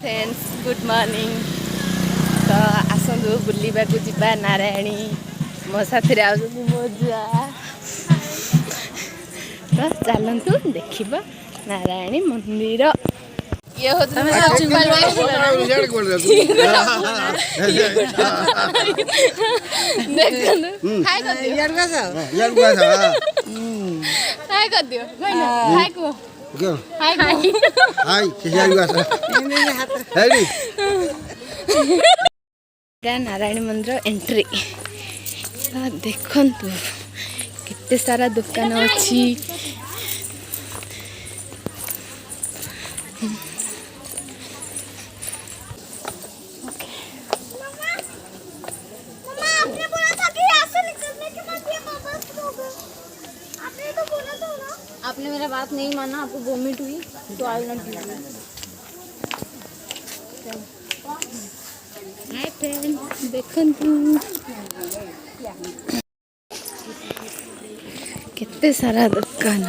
Friends good morning. तो आसतु बुलवा को जीवा नारायणी मो साथी मो जुआ। तो चलतु देखा नारायणी मंदिर। ये नारायणी मंदिर एंट्री। देखु केते सारा दुकान अच्छी। आपने मेरा बात नहीं माना, आपको वोमिट हुई तो आई नॉट डू। हाय फ्रेंड्स देखु केते सारा दुकान।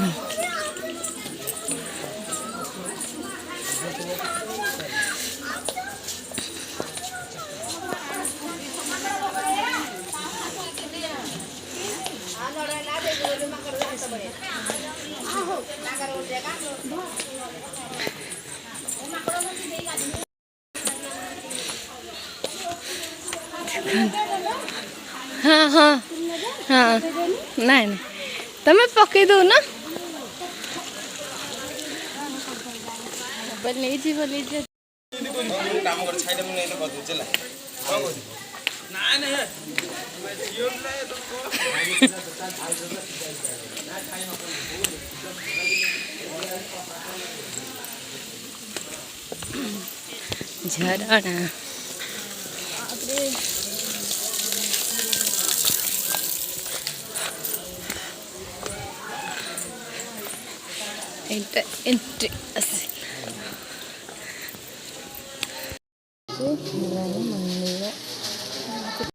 हाँ हाँ हाँ नहीं नहीं तमें पकई दो ना मोबाइल नहीं जी बोली जे काम कर छाइले म नै बदु चला ना ना यो ले झरना एंट्री मंदिर।